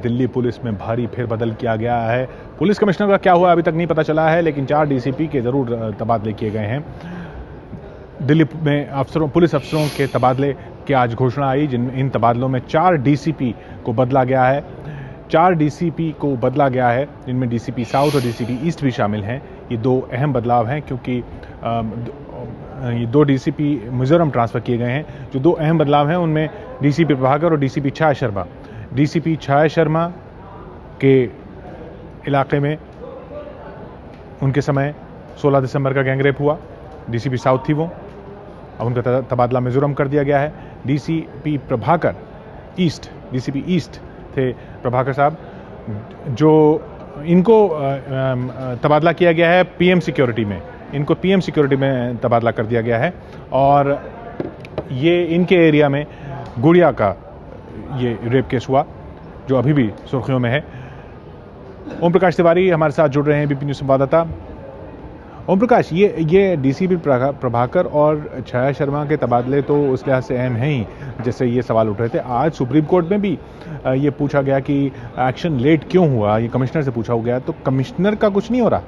Delhi police में भारी फेरबदल किया गया है। पुलिस कमिश्नर का क्या हुआ अभी तक नहीं पता चला है, लेकिन 4 डीसीपी के जरूर तबादले किए गए हैं। दिल्ली में पुलिस अफसरों के तबादले की आज घोषणा आई, इन तबादलों में 4 डीसीपी को बदला गया है। 4 डीसीपी को बदला गया है, जिनमें डीसीपी साउथ और डीसीपी ईस्ट भी शामिल हैं। ये 2 अहम बदलाव हैं, क्योंकि ये 2 डीसीपी मिजोरम ट्रांसफर किए गए हैं। जो 2 अहम बदलाव हैं उनमें डीसीपी प्रभाकर और डीसीपी छाया शर्मा। डीसीपी छाया शर्मा के इलाके में उनके समय 16 दिसंबर का गैंगरेप हुआ। डीसीपी साउथ थी वो, अब उनका तबादला मिजोरम कर दिया गया है। डीसीपी प्रभाकर डीसीपी ईस्ट थे प्रभाकर साहब, जो इनको तबादला किया गया है पीएम सिक्योरिटी में। इनको पीएम सिक्योरिटी में तबादला कर दिया गया है और ये इनके एरिया में गुड़िया का ये रेप केस हुआ, जो अभी भी सुर्खियों में है। ओम प्रकाश तिवारी हमारे साथ जुड़ रहे हैं, एबीपी न्यूज़ संवाददाता। ओम प्रकाश, ये डीसीपी प्रभाकर और छाया शर्मा के तबादले तो उस लिहाज से अहम हैं ही, जैसे ये सवाल उठ रहे थे। आज सुप्रीम कोर्ट में भी ये पूछा गया कि एक्शन लेट क्यों हुआ, ये कमिश्नर से पूछा गया, तो कमिश्नर का कुछ नहीं हो रहा?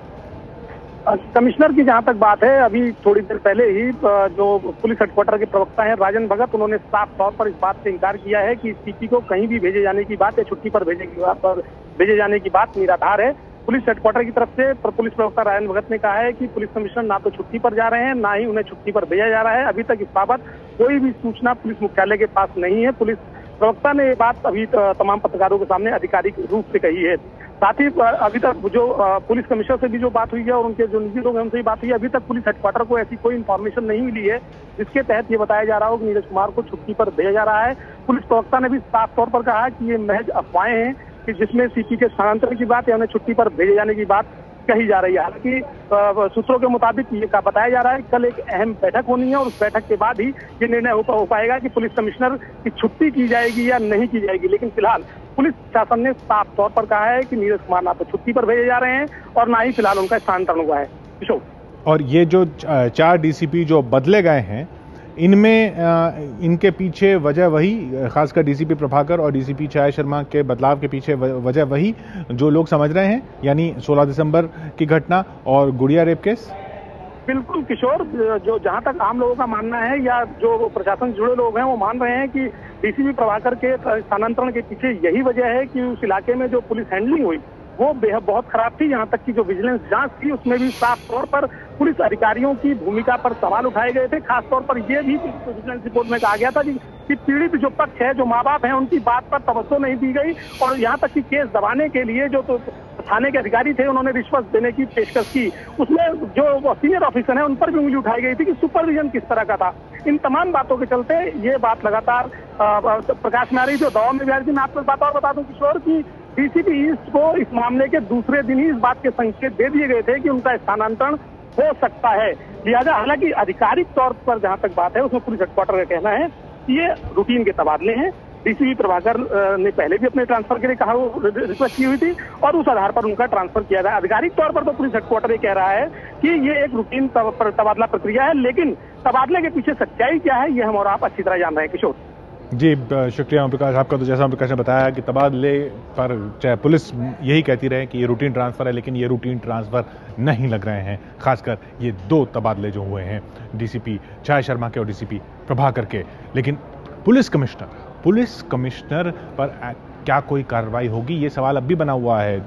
कमिश्नर की जहां तक बात है, अभी थोड़ी देर पहले ही जो पुलिस हेडक्वार्टर के प्रवक्ता हैं राजन भगत, उन्होंने साफ तौर पर इस बात से इनकार किया है कि सीपी को कहीं भी भेजे जाने की बात या छुट्टी पर भेजे जाने की बात निराधार है। पुलिस हेडक्वार्टर की तरफ से पुलिस प्रवक्ता राजन भगत ने कहा है कि पुलिस कमिश्नर ना तो छुट्टी पर जा रहे हैं, ना ही उन्हें छुट्टी पर भेजा जा रहा है। अभी तक इस बाबत कोई भी सूचना पुलिस मुख्यालय के पास नहीं है। पुलिस प्रवक्ता ने ये बात अभी तमाम पत्रकारों के सामने आधिकारिक रूप से कही है। साथ ही अभी तक जो पुलिस कमिश्नर से भी जो बात हुई है और उनके जो निजी लोग हैं उनसे भी बात हुई है, अभी तक पुलिस हेडक्वार्टर को ऐसी कोई इन्फॉर्मेशन नहीं मिली है जिसके तहत ये बताया जा रहा हो कि नीरज कुमार को छुट्टी पर भेजा जा रहा है। पुलिस प्रवक्ता ने भी साफ तौर पर कहा कि ये महज अफवाहें हैं कि जिसमें सीपी के स्थानांतरण की बात या उन्हें छुट्टी पर भेजे जाने की बात कही जा रही है। हालांकि सूत्रों के मुताबिक ये बताया जा रहा है कल एक अहम बैठक होनी है और उस बैठक के बाद ही ये निर्णय हो पाएगा कि पुलिस कमिश्नर की छुट्टी की जाएगी या नहीं की जाएगी। लेकिन फिलहाल पुलिस शासन ने साफ तौर पर कहा है कि नीरज कुमार ना तो छुट्टी पर भेजे जा रहे हैं और ना ही फिलहाल उनका स्थानांतरण हुआ है। किशोर, और ये जो 4 डीसीपी जो बदले गए हैं, इनमें इनके पीछे वजह वही, खासकर डीसीपी प्रभाकर और डीसीपी छाया शर्मा के बदलाव के पीछे वजह वही जो लोग समझ रहे हैं, यानी 16 दिसंबर की घटना और गुड़िया रेप केस? बिल्कुल किशोर, जो जहां तक आम लोगों का मानना है या जो प्रशासन से जुड़े लोग हैं वो मान रहे हैं कि डीसीपी प्रभाकर के स्थानांतरण के पीछे यही वजह है कि उस इलाके में जो पुलिस हैंडलिंग हुई वो बहुत खराब थी। यहाँ तक कि जो विजिलेंस जांच थी उसमें भी साफ तौर पर पुलिस अधिकारियों की भूमिका पर सवाल उठाए गए थे। खासतौर पर यह भी विजिलेंस रिपोर्ट में कहा गया था कि पीड़ित जो पक्ष है, जो माँ बाप हैं, उनकी बात पर तवज्जो नहीं दी गई और यहाँ तक कि केस दबाने के लिए जो थाने के अधिकारी थे उन्होंने रिश्वत देने की पेशकश की। उसमें जो सीनियर ऑफिसर हैं उन पर भी उंगली उठाई गई थी कि सुपरविजन किस तरह का था। इन तमाम बातों के चलते ये बात लगातार प्रकाश में आ रही थी, दबाव में भी आ रही थी। मैं आपको बात और बता दूं किशोर की डीसीपी ईस्ट को इस मामले के दूसरे दिन ही इस बात के संकेत दे दिए गए थे कि उनका स्थानांतरण हो सकता है। लिहाजा हालांकि आधिकारिक तौर पर जहां तक बात है उसमें पुलिस हेडक्वार्टर का कहना है कि ये रूटीन के तबादले हैं। डीसीपी प्रभाकर ने पहले भी अपने ट्रांसफर के लिए कहा रिक्वेस्ट की हुई थी और उस आधार पर उनका ट्रांसफर किया गया। आधिकारिक तौर पर तो पुलिस हेडक्वार्टर ये कह रहा है कि ये एक रूटीन तबादला प्रक्रिया है, लेकिन तबादले के पीछे सच्चाई क्या है ये हम और आप अच्छी तरह जान रहे हैं। किशोर जी, शुक्रिया ओम प्रकाश आपका। तो जैसा ओम प्रकाश ने बताया कि तबादले पर चाहे पुलिस यही कहती रहे कि ये रूटीन ट्रांसफर है, लेकिन ये रूटीन ट्रांसफर नहीं लग रहे हैं। खासकर ये 2 तबादले जो हुए हैं डीसीपी छाया शर्मा के और डीसीपी प्रभाकर के। लेकिन पुलिस कमिश्नर पर क्या कोई कार्रवाई होगी, ये सवाल अब भी बना हुआ है।